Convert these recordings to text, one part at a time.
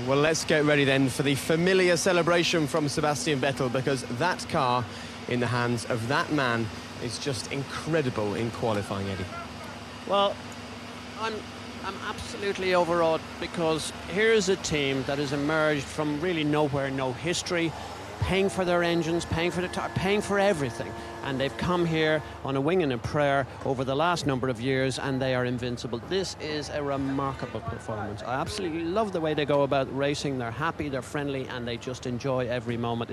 Well, let's get ready then for the familiar celebration from Sebastian Vettel, because that car in the hands of that man is just incredible in qualifying, Eddie. Well, I'm absolutely overawed, because here's a team that has emerged from really nowhere, no history, paying for their engines, paying for the tire, paying for everything, and they've come here on a wing and a prayer over the last number of years, and they are invincible. This is a remarkable performance. I absolutely love the way they go about racing. They're happy, they're friendly, and they just enjoy every moment.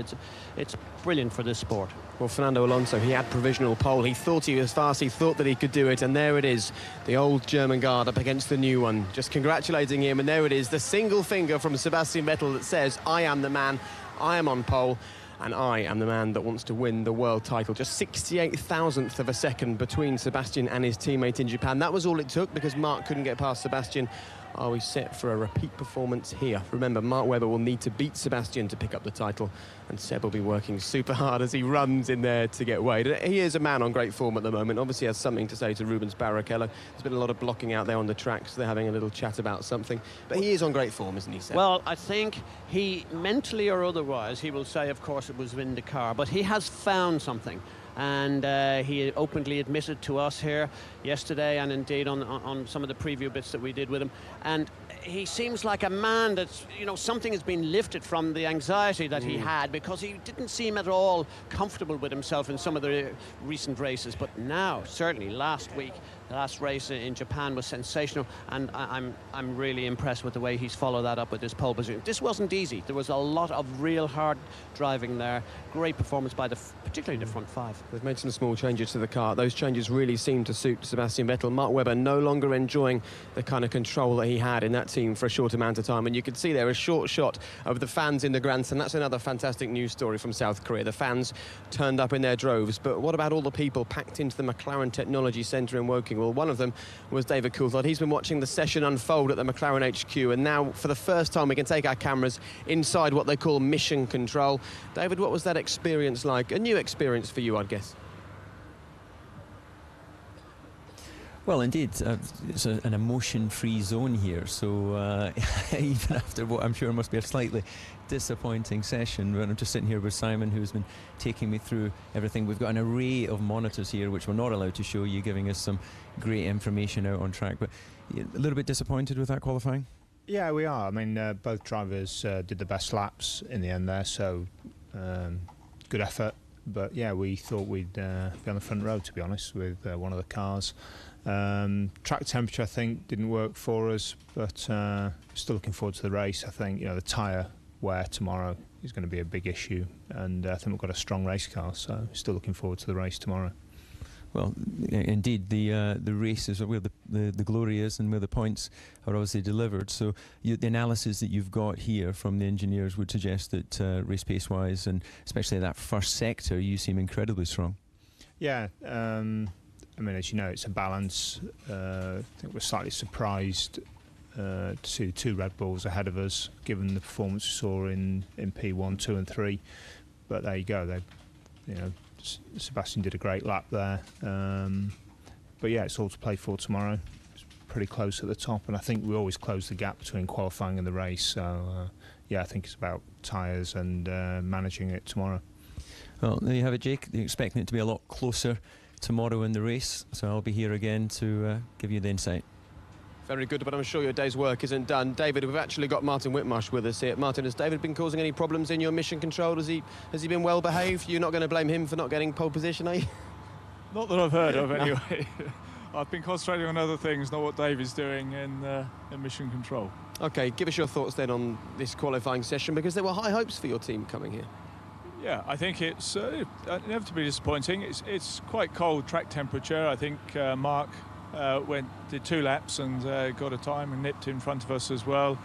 It's brilliant for this sport. Well, Fernando Alonso, he had provisional pole. He thought he was fast, he thought that he could do it, and there it is, the old German guard up against the new one, just congratulating him, and there it is, the single finger from Sebastian Vettel that says, I am the man, I am on pole, and I am the man that wants to win the world title. Just 68,000th of a second between Sebastian and his teammate in Japan. That was all it took, because Mark couldn't get past Sebastian. Are we set for a repeat performance here? Remember, Mark Webber will need to beat Sebastian to pick up the title, and Seb will be working super hard as he runs in there to get Wade. He is a man on great form at the moment. Obviously has something to say to Rubens Barrichello. There's been a lot of blocking out there on the track, so they're having a little chat about something. But he is on great form, isn't he, Seb? Well, I think he, mentally or otherwise, he will say, of course, it was in the car, but he has found something. And he openly admitted to us here yesterday, and indeed on some of the preview bits that we did with him. And he seems like a man that's, you know, something has been lifted from the anxiety that he had, because he didn't seem at all comfortable with himself in some of the recent races. But now, certainly last week, the last race in Japan was sensational, and I'm really impressed with the way he's followed that up with this pole position. This wasn't easy. There was a lot of real hard driving there. Great performance by particularly the front five. They've made some small changes to the car. Those changes really seem to suit Sebastian Vettel. Mark Webber no longer enjoying the kind of control that he had in that team for a short amount of time. And you could see there a short shot of the fans in the grandstand. That's another fantastic news story from South Korea. The fans turned up in their droves. But what about all the people packed into the McLaren Technology Centre in Woking? Well, one of them was David Coulthard. He's been watching the session unfold at the McLaren HQ, and now for the first time we can take our cameras inside what they call mission control. David, what was that experience like? A new experience for you, I'd guess. Well, indeed, it's an emotion-free zone here, so even after what I'm sure must be a slightly disappointing session, but I'm just sitting here with Simon, who's been taking me through everything. We've got an array of monitors here, which we're not allowed to show you, giving us some great information out on track. But a little bit disappointed with that qualifying? Yeah, we are. I mean, both drivers did the best laps in the end there, so good effort. But yeah, we thought we'd be on the front row, to be honest, with one of the cars. Track temperature, I think, didn't work for us, but still looking forward to the race. I think, you know, the tyre wear tomorrow is going to be a big issue, and I think we've got a strong race car, so still looking forward to the race tomorrow. Well, indeed, the race is where the glory is, and where the points are obviously delivered. So the analysis that you've got here from the engineers would suggest that race pace-wise, and especially that first sector, you seem incredibly strong. Yeah, I mean, as you know, it's a balance. I think we're slightly surprised to see 2 Red Bulls ahead of us, given the performance we saw in P1, 2 and 3. But there you go. Sebastian did a great lap there. But yeah, it's all to play for tomorrow. It's pretty close at the top, and I think we always close the gap between qualifying and the race. So yeah, I think it's about tyres and managing it tomorrow. Well, there you have it, Jake. You're expecting it to be a lot closer tomorrow in the race, so I'll be here again to give you the insight. Very good, but I'm sure your day's work isn't done. David, we've actually got Martin Whitmarsh with us here. Martin, has David been causing any problems in your mission control? Has he been well behaved? You're not going to blame him for not getting pole position, are you? Not that I've heard of, anyway. I've been concentrating on other things, not what David's doing in mission control. Okay, give us your thoughts then on this qualifying session, because there were high hopes for your team coming here. Yeah, I think it's inevitably disappointing. It's quite cold track temperature. I think Mark did 2 laps and got a time and nipped in front of us as well.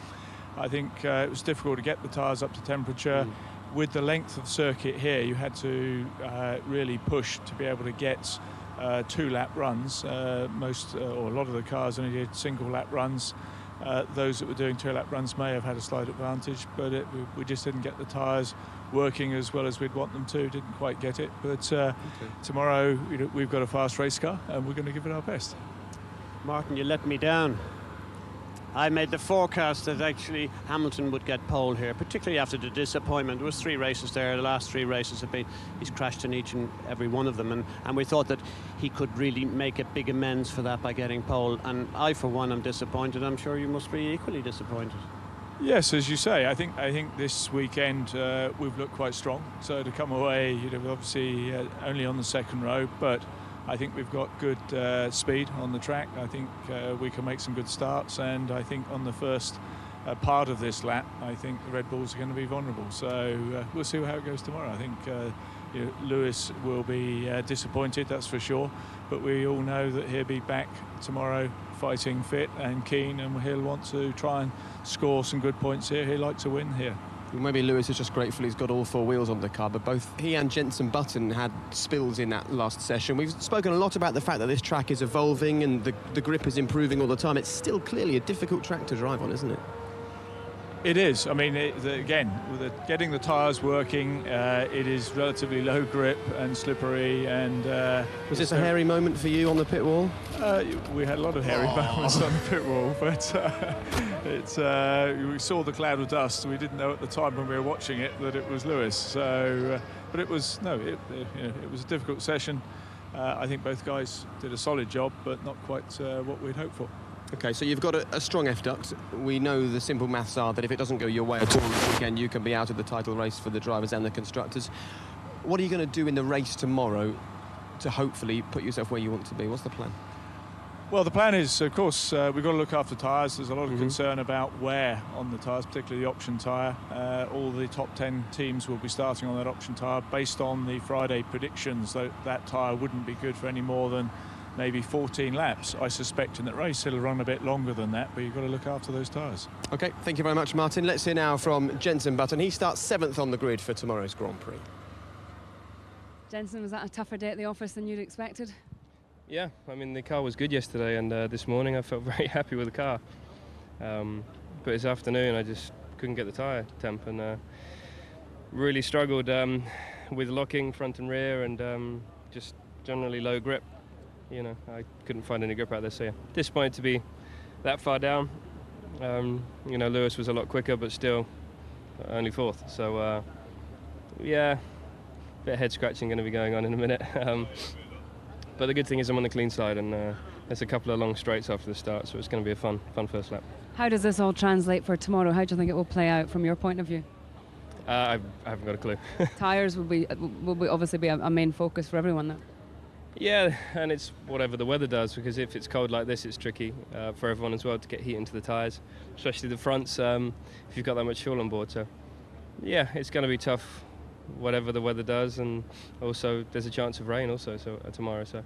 I think it was difficult to get the tyres up to temperature. With the length of the circuit here, you had to really push to be able to get 2-lap runs. Most or a lot of the cars only did single-lap runs. Those that were doing 2-lap runs may have had a slight advantage, but we just didn't get the tyres working as well as we'd want them to. Didn't quite get it, but tomorrow we've got a fast race car and we're going to give it our best. Martin, you let me down. I made the forecast that actually Hamilton would get pole here, particularly after the disappointment. There was 3 races there. The last 3 races have been, he's crashed in each and every one of them, and we thought that he could really make a big amends for that by getting pole. And I, for one, am disappointed. I'm sure you must be equally disappointed. Yes, as you say, I think this weekend we've looked quite strong. So to come away, obviously only on the second row, but I think we've got good speed on the track. I think we can make some good starts, and I think on the first part of this lap, I think the Red Bulls are going to be vulnerable. So we'll see how it goes tomorrow. I think Lewis will be disappointed, that's for sure. But we all know that he'll be back tomorrow, fighting fit and keen, and he'll want to try and score some good points here. He'd like to win here. Maybe Lewis is just grateful he's got all 4 wheels on the car, but both he and Jenson Button had spills in that last session. We've spoken a lot about the fact that this track is evolving and the grip is improving all the time. It's still clearly a difficult track to drive on, isn't it? It is. I mean, again, with getting the tyres working, it is relatively low grip and slippery. And was this a hairy moment for you on the pit wall? We had a lot of hairy moments on the pit wall, but we saw the cloud of dust. We didn't know at the time when we were watching it that it was Lewis. So, but it was it was a difficult session. I think both guys did a solid job, but not quite what we'd hoped for. OK, so you've got a strong F-duct. We know the simple maths are that if it doesn't go your way at all this weekend, you can be out of the title race for the drivers and the constructors. What are you going to do in the race tomorrow to hopefully put yourself where you want to be? What's the plan? Well, the plan is, of course, we've got to look after tyres. There's a lot of concern about wear on the tyres, particularly the option tyre. All the top 10 teams will be starting on that option tyre based on the Friday predictions. That tyre wouldn't be good for any more than maybe 14 laps. I suspect in that race it'll run a bit longer than that, but you've got to look after those tyres. OK, thank you very much, Martin. Let's hear now from Jenson Button. He starts 7th on the grid for tomorrow's Grand Prix. Jenson, was that a tougher day at the office than you'd expected? Yeah, I mean, the car was good yesterday, and this morning I felt very happy with the car. But this afternoon I just couldn't get the tyre temp, and really struggled with locking front and rear, and just generally low grip. I couldn't find any grip out there, so yeah, disappointed to be that far down. Lewis was a lot quicker, but still only 4th. So yeah, a bit of head scratching going to be going on in a minute. But the good thing is I'm on the clean side, and there's a couple of long straights after the start, so it's going to be a fun first lap. How does this all translate for tomorrow? How do you think it will play out from your point of view? I haven't got a clue. Tyres will obviously be a main focus for everyone, though. Yeah, and it's whatever the weather does, because if it's cold like this, it's tricky for everyone as well to get heat into the tyres, especially the fronts if you've got that much fuel on board. So yeah, it's going to be tough whatever the weather does, and also there's a chance of rain also tomorrow, so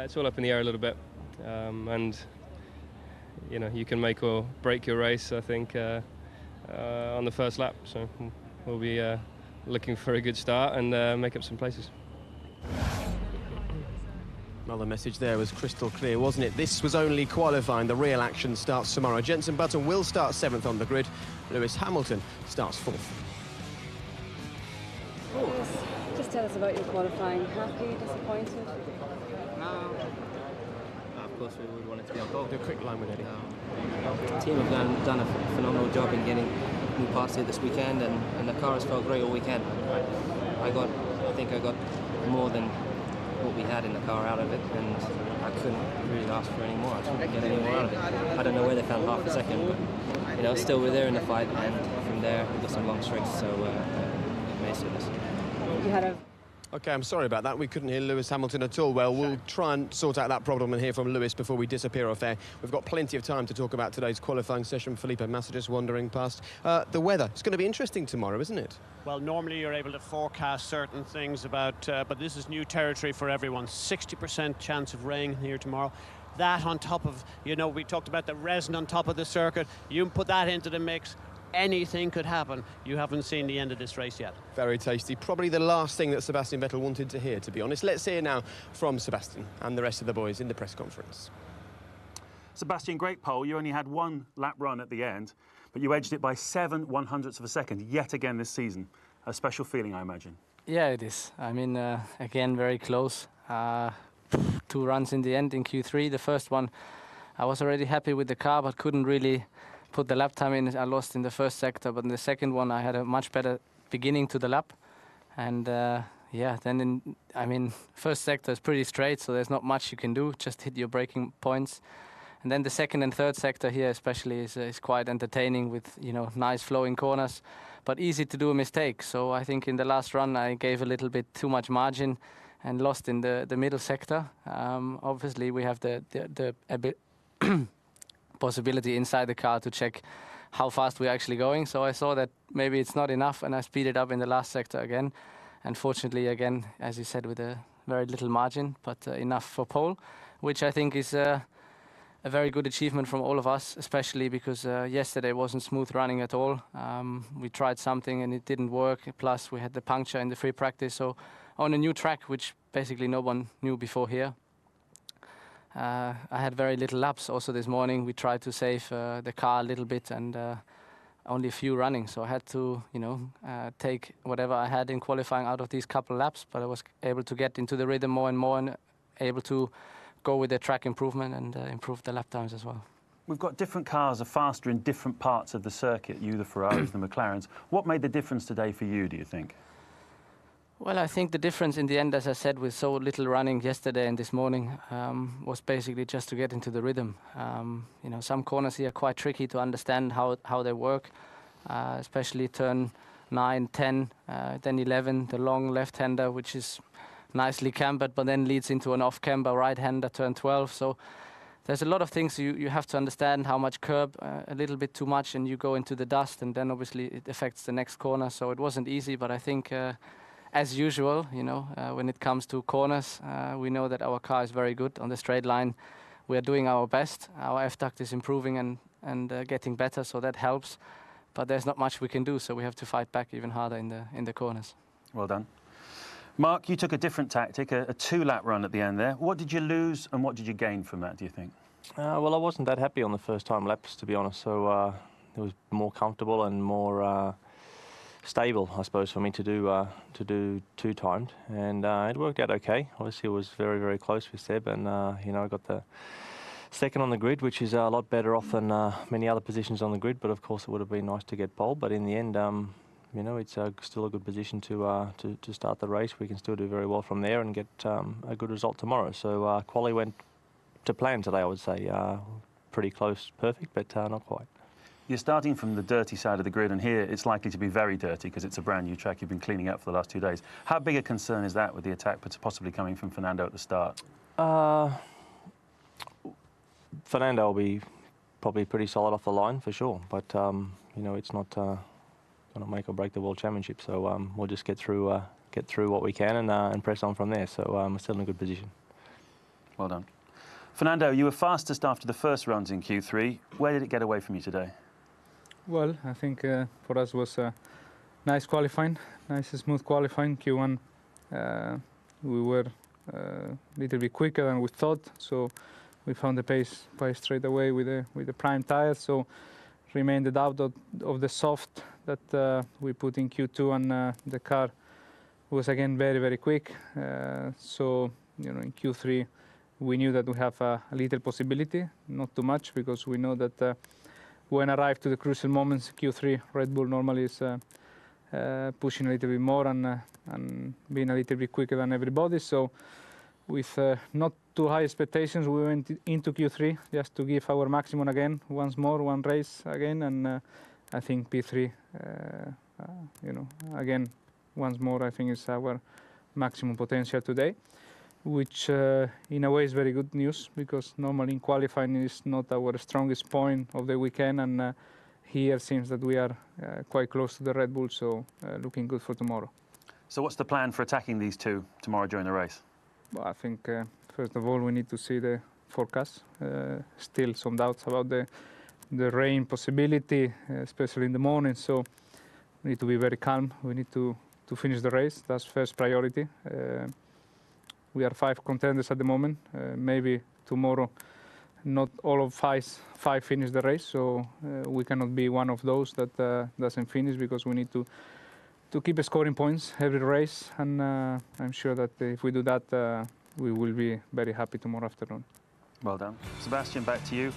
it's all up in the air a little bit, and you can make or break your race, I think, on the first lap, so we'll be looking for a good start and make up some places. Well, the message there was crystal clear, wasn't it? This was only qualifying. The real action starts tomorrow. Jenson Button will start 7th on the grid. Lewis Hamilton starts 4th. Just tell us about your qualifying. Happy, disappointed? No. Of course, we would want it to be on pole. Do a quick line with Eddie. The team have done a phenomenal job in getting new parts here this weekend, and the car has felt great all weekend. I think I got more than what we had in the car out of it, and I couldn't really ask for any more. I couldn't get any more out of it. I don't know where they found half a second, but still we're there in the fight, and from there we've got some long straights, so it may suit us. You had a OK, I'm sorry about that. We couldn't hear Lewis Hamilton at all. Well, we'll try and sort out that problem and hear from Lewis before we disappear off air. We've got plenty of time to talk about today's qualifying session. Felipe Massa just wandering past. The weather, it's going to be interesting tomorrow, isn't it? Well, normally you're able to forecast certain things about, but this is new territory for everyone. 60% chance of rain here tomorrow. That on top of, we talked about the resin on top of the circuit. You put that into the mix, anything could happen. You haven't seen the end of this race yet. Very tasty. Probably the last thing that Sebastian Vettel wanted to hear, to be honest. Let's hear now from Sebastian and the rest of the boys in the press conference. Sebastian, great pole. You only had 1 lap run at the end, but you edged it by 7/100ths of a second yet again this season. A special feeling, I imagine. Yeah, it is. I mean, again, very close. 2 runs in the end in Q3. The first one I was already happy with the car, but couldn't really put the lap time in. I lost in the first sector, but in the second one I had a much better beginning to the lap. And yeah, then first sector is pretty straight, so there's not much you can do, just hit your braking points. And then the second and third sector here especially is quite entertaining with, you know, nice flowing corners, but easy to do a mistake. So I think in the last run I gave a little bit too much margin and lost in the middle sector. Obviously we have the possibility inside the car to check how fast we're actually going. So I saw that maybe it's not enough, and I speeded up in the last sector again. Unfortunately, again, as you said, with a very little margin, but enough for pole, which I think is a very good achievement from all of us, especially because yesterday wasn't smooth running at all. We tried something and it didn't work. Plus, we had the puncture in the free practice. So on a new track, which basically no one knew before here, I had very little laps. Also this morning, we tried to save the car a little bit and only a few running. So I had to, you know, take whatever I had in qualifying out of these couple laps. But I was able to get into the rhythm more and more and able to go with the track improvement and improve the lap times as well. We've got different cars are faster in different parts of the circuit, you, the Ferraris, the McLarens. What made the difference today for you, do you think? Well, I think the difference in the end, as I said, with so little running yesterday and this morning, was basically just to get into the rhythm. You know, some corners here are quite tricky to understand how they work, especially turn 9, 10, then 11, the long left-hander, which is nicely cambered, but then leads into an off-camber right-hander, turn 12. So there's a lot of things you have to understand, how much curb, a little bit too much, and you go into the dust, and then obviously it affects the next corner. So it wasn't easy, but I think as usual, you know, when it comes to corners, we know that our car is very good on the straight line. We are doing our best. Our F-duct is improving and getting better, so that helps. But there's not much we can do, so we have to fight back even harder in the corners. Well done. Mark, you took a different tactic, a two-lap run at the end there. What did you lose and what did you gain from that, do you think? Well, I wasn't that happy on the first time laps, to be honest, so it was more comfortable and more stable, I suppose, for me to do two-timed, and it worked out okay. Obviously, it was very, very close with Seb, and you know, I got the second on the grid, which is a lot better off than many other positions on the grid. But of course, it would have been nice to get pole. But in the end, you know, it's still a good position to start the race. We can still do very well from there and get a good result tomorrow. So quali went to plan today, I would say. Pretty close, perfect, but not quite. You're starting from the dirty side of the grid, and here it's likely to be very dirty because it's a brand new track you've been cleaning up for the last 2 days. How big a concern is that with the attack possibly coming from Fernando at the start? Fernando will be probably pretty solid off the line for sure, but you know, it's not going to make or break the World Championship. So we'll just get through what we can and press on from there. So we're still in a good position. Well done. Fernando, you were fastest after the first runs in Q3. Where did it get away from you today? Well, I think for us was nice qualifying, nice smooth qualifying. Q1 we were a little bit quicker than we thought, so we found the pace quite straight away with the prime tires. So remained the doubt of the soft that we put in Q2, and the car was again very, very quick. So you know, in Q3 we knew that we have a little possibility, not too much, because we know that when arrived to the crucial moments, Q3 Red Bull normally is pushing a little bit more and being a little bit quicker than everybody. So with not too high expectations, we went into Q3 just to give our maximum again, once more, one race again, and I think P3, you know, again, once more, I think is our maximum potential today, which in a way is very good news, because normally in qualifying is not our strongest point of the weekend, and here seems that we are quite close to the Red Bull, so looking good for tomorrow. So what's the plan for attacking these two tomorrow during the race? Well, I think first of all we need to see the forecast. Still some doubts about the rain possibility, especially in the morning, so we need to be very calm. We need to finish the race. That's first priority. We are 5 contenders at the moment. Maybe tomorrow not all of five finish the race, so we cannot be one of those that doesn't finish, because we need to keep scoring points every race, and I'm sure that if we do that, we will be very happy tomorrow afternoon. Well done. Sebastian, back to you.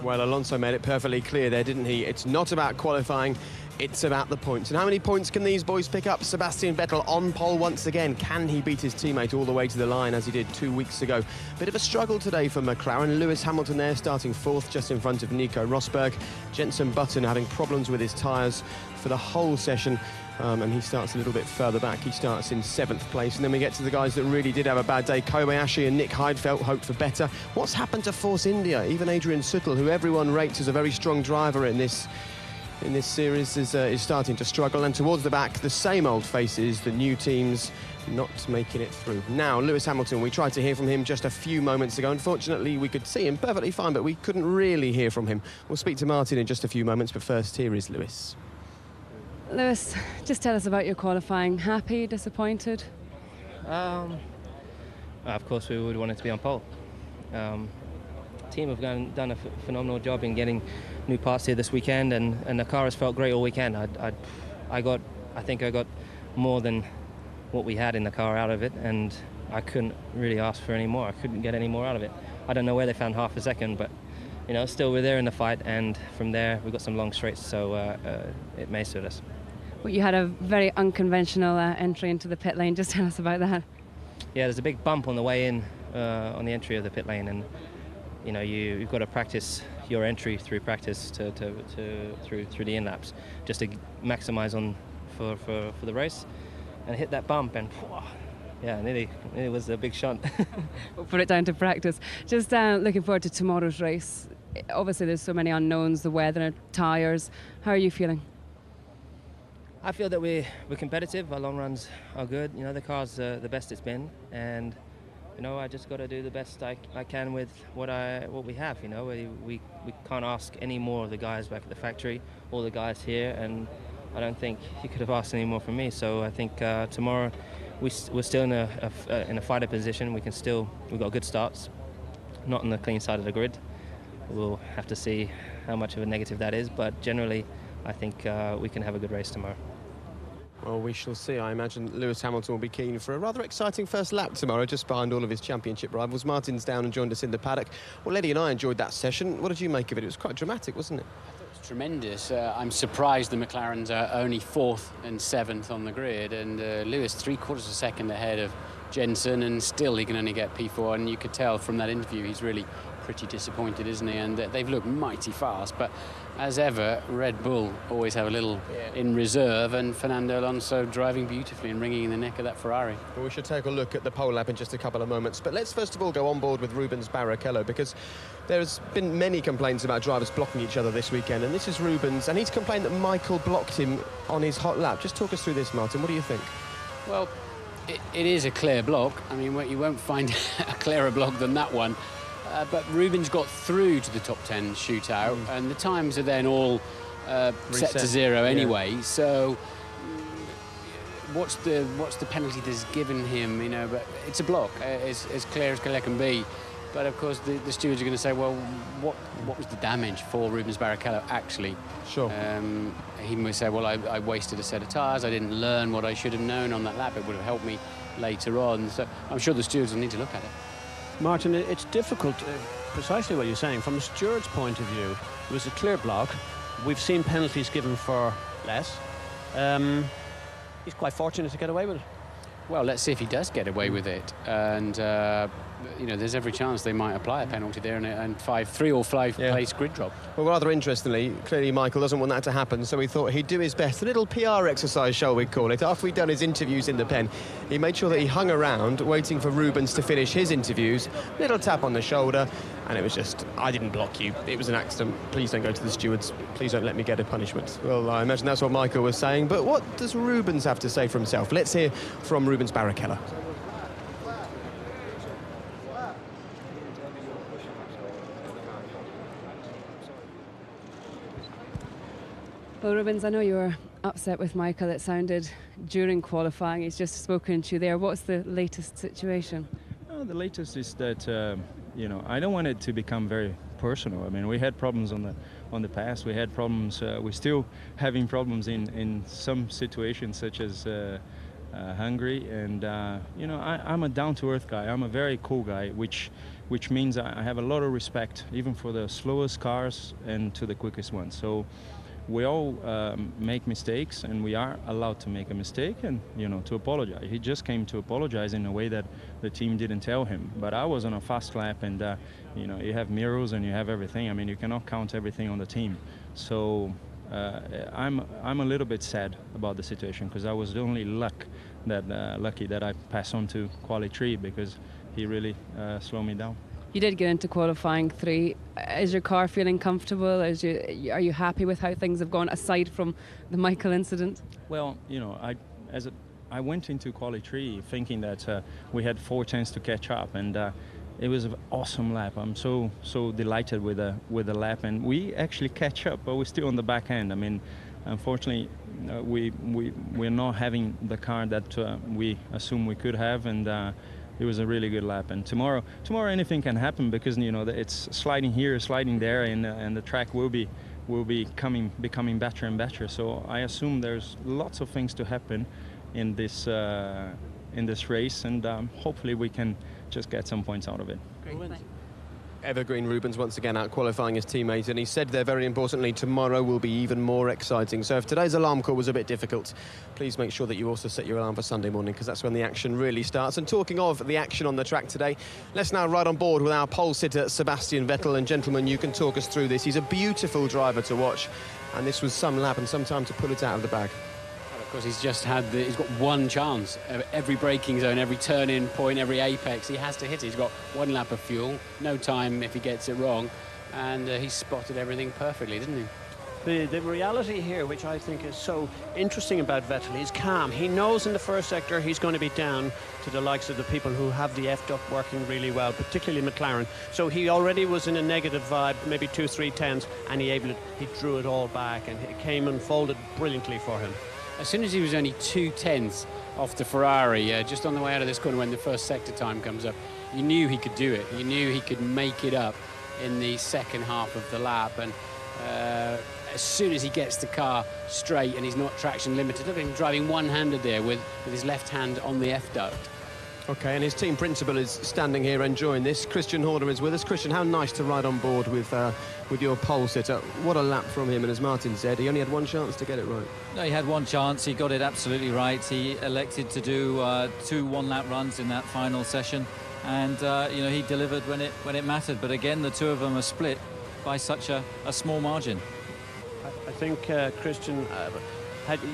Well, Alonso made it perfectly clear there, didn't he? It's not about qualifying, it's about the points. And how many points can these boys pick up? Sebastian Vettel on pole once again. Can he beat his teammate all the way to the line as he did 2 weeks ago? Bit of a struggle today for McLaren. Lewis Hamilton there starting fourth, just in front of Nico Rosberg. Jenson Button having problems with his tyres for the whole session. And he starts a little bit further back. He starts in 7th place. And then we get to the guys that really did have a bad day. Kobayashi and Nick Heidfeld hoped for better. What's happened to Force India? Even Adrian Sutil, who everyone rates as a very strong driver in this series, is starting to struggle. And towards the back, the same old faces, the new teams not making it through. Now, Lewis Hamilton, we tried to hear from him just a few moments ago. Unfortunately, we could see him perfectly fine, but we couldn't really hear from him. We'll speak to Martin in just a few moments, but first, here is Lewis. Lewis, just tell us about your qualifying. Happy, disappointed? Of course, we would want it to be on pole. Team have done a phenomenal job in getting new parts here this weekend, and the car has felt great all weekend. I think I got more than what we had in the car out of it, and I couldn't really ask for any more. I couldn't get any more out of it. I don't know where they found half a second, but you know, still we're there in the fight, and from there we've got some long straights, so it may suit us. Well, you had a very unconventional entry into the pit lane. Just tell us about that. Yeah, there's a big bump on the way in on the entry of the pit lane, and you know you've got to practice your entry through practice through the in laps, just to maximise on for the race, and hit that bump, and yeah, nearly was a big shunt. We'll put it down to practice. Just looking forward to tomorrow's race. Obviously, there's so many unknowns: the weather, tyres. How are you feeling? I feel that we're competitive. Our long runs are good. You know, the car's the best it's been, and you know, I just got to do the best I can with what we have. You know, we can't ask any more of the guys back at the factory, all the guys here, and I don't think you could have asked any more from me. So I think tomorrow we're still in a fighter position. We've got good starts, not on the clean side of the grid. We'll have to see how much of a negative that is, but generally, I think we can have a good race tomorrow. Well, we shall see. I imagine Lewis Hamilton will be keen for a rather exciting first lap tomorrow, just behind all of his championship rivals. Martin's down and joined us in the paddock. Well, Eddie and I enjoyed that session. What did you make of it? It was quite dramatic, wasn't it? I thought it was tremendous. I'm surprised the McLarens are only 4th and 7th on the grid, and Lewis 3/4 of a second ahead of Jenson, and still he can only get P4, and you could tell from that interview he's really pretty disappointed, isn't he? And they've looked mighty fast, but as ever, Red Bull always have a little in reserve, and Fernando Alonso driving beautifully and ringing in the neck of that Ferrari. Well, we should take a look at the pole lap in just a couple of moments, but let's first of all go on board with Rubens Barrichello, because there's been many complaints about drivers blocking each other this weekend, and this is Rubens, and he's complained that Michael blocked him on his hot lap. Just talk us through this, Martin. What do you think? Well, it is a clear block. I mean, you won't find a clearer block than that one. But Rubens got through to the top 10 shootout, and the times are then all set to 0 anyway. Yeah. So what's the penalty that's given him? You know, but it's a block, as clear as can be. But of course, the stewards are going to say, well, what was the damage for Rubens Barrichello actually? Sure. He may say, well, I wasted a set of tyres. I didn't learn what I should have known on that lap. It would have helped me later on. So I'm sure the stewards will need to look at it. Martin, it's difficult, precisely what you're saying. From a steward's point of view, it was a clear block. We've seen penalties given for less. He's quite fortunate to get away with it. Well, let's see if he does get away with it. And, you know, there's every chance they might apply a penalty there and 3 or 5 place grid drop. Well, rather interestingly, clearly Michael doesn't want that to happen, so he thought he'd do his best. A little PR exercise, shall we call it. After we'd done his interviews in the pen, he made sure that he hung around, waiting for Rubens to finish his interviews. Little tap on the shoulder, and it was just, I didn't block you. It was an accident. Please don't go to the stewards. Please don't let me get a punishment. Well, I imagine that's what Michael was saying. But what does Rubens have to say for himself? Let's hear from Rubens Barrichello. Well, Rubens, I know you were upset with Michael. It sounded during qualifying. He's just spoken to you there. What's the latest situation? The latest is that you know, I don't want it to become very personal. I mean, we had problems on the past. We had problems. We're still having problems in some situations, such as hungry, and you know, I'm a down-to-earth guy. I'm a very cool guy, which means I have a lot of respect, even for the slowest cars and to the quickest ones. So we all make mistakes, and we are allowed to make a mistake, and you know, to apologize. He just came to apologize in a way that the team didn't tell him. But I was on a fast lap, and you know, you have mirrors and you have everything. I mean, you cannot count everything on the team. So I'm a little bit sad about the situation, because I was only lucky that I passed on to quali 3, because he really slowed me down. You did get into qualifying 3. Is your car feeling comfortable? Are you happy with how things have gone, aside from the Michael incident? Well, you know, I went into quali 3 thinking that we had 4 chances to catch up, and it was an awesome lap. I'm so delighted with the lap, and we actually catch up, but we're still on the back end. I mean, unfortunately, we're not having the car that we assume we could have, and it was a really good lap. And tomorrow anything can happen, because you know, it's sliding here, sliding there, and the track will be becoming better and better. So I assume there's lots of things to happen in this race, and hopefully we can just get some points out of it. Evergreen Rubens once again out qualifying his teammates, and he said there very importantly, tomorrow will be even more exciting. So if today's alarm call was a bit difficult, please make sure that you also set your alarm for Sunday morning, because that's when the action really starts. And talking of the action on the track today, let's now ride on board with our pole sitter Sebastian Vettel. And gentlemen, you can talk us through this. He's a beautiful driver to watch, and this was some lap and some time to pull it out of the bag. Because he's got one chance. Every braking zone, every turn-in point, every apex, he has to hit it. He's got 1 lap of fuel, no time if he gets it wrong, and he spotted everything perfectly, didn't he? The reality here, which I think is so interesting about Vettel, he's calm. He knows in the first sector he's going to be down to the likes of the people who have the F-duct working really well, particularly McLaren. So he already was in a negative vibe, maybe 2-3 tenths, and he drew it all back, and it came and folded brilliantly for him. As soon as he was only 2 tenths off the Ferrari, just on the way out of this corner when the first sector time comes up, you knew he could do it. You knew he could make it up in the second half of the lap. And as soon as he gets the car straight and he's not traction limited, look at him driving one-handed there with his left hand on the F-duct. Okay, and his team principal is standing here enjoying this. Christian Horner is with us. Christian, how nice to ride on board with your pole sitter. What a lap from him, and as Martin said, he only had 1 chance to get it right. No, he had 1 chance. He got it absolutely right. He elected to do 2 one-lap runs in that final session, and you know, he delivered when it mattered. But again, the 2 of them are split by such a small margin. I think, Christian,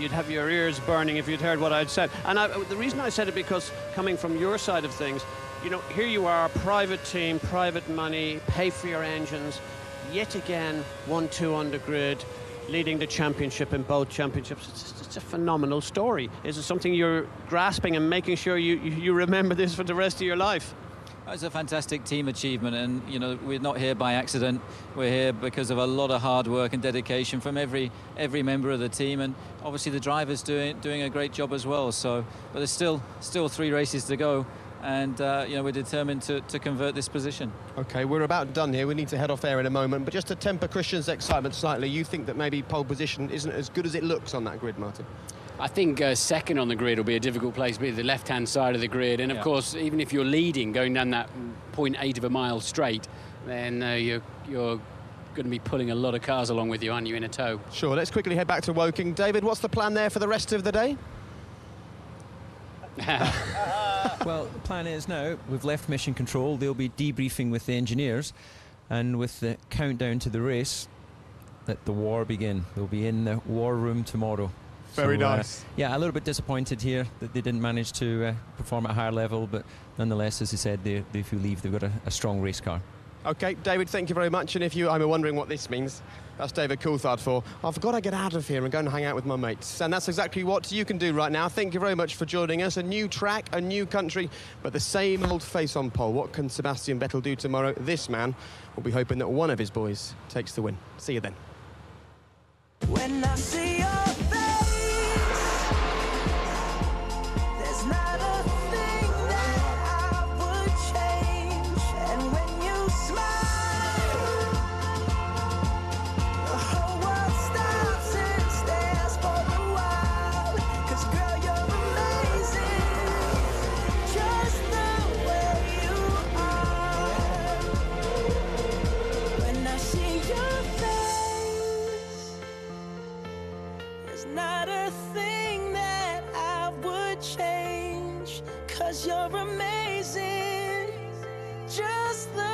you'd have your ears burning if you'd heard what I'd said. And the reason I said it, because coming from your side of things, you know, here you are, private team, private money, pay for your engines, yet again 1-2 on the grid, leading the championship in both championships. It's a phenomenal story. Is it something you're grasping and making sure you remember this for the rest of your life? It's a fantastic team achievement, and you know, we're not here by accident. We're here because of a lot of hard work and dedication from every member of the team, and obviously the drivers doing a great job as well. So, but there's still 3 races to go, and you know, we're determined to convert this position. Okay, we're about done here. We need to head off air in a moment, but just to temper Christian's excitement slightly, you think that maybe pole position isn't as good as it looks on that grid, Martin? I think second on the grid will be a difficult place to be, the left-hand side of the grid. And of course, even if you're leading, going down that 0.8 of a mile straight, then you're going to be pulling a lot of cars along with you, aren't you, in a tow? Sure, let's quickly head back to Woking. David, what's the plan there for the rest of the day? Well, the plan is now we've left mission control. They'll be debriefing with the engineers, and with the countdown to the race, let the war begin. They'll be in the war room tomorrow. Very nice. Yeah, a little bit disappointed here that they didn't manage to perform at a higher level, but nonetheless, as I said, if you leave, they've got a strong race car. Okay, David, thank you very much. And if I'm wondering what this means, that's David Coulthard for, I've got to get out of here and go and hang out with my mates. And that's exactly what you can do right now. Thank you very much for joining us. A new track, a new country, but the same old face on pole. What can Sebastian Vettel do tomorrow? This man will be hoping that one of his boys takes the win. See you then. When I see your not a thing that I would change, 'cause you're amazing, just the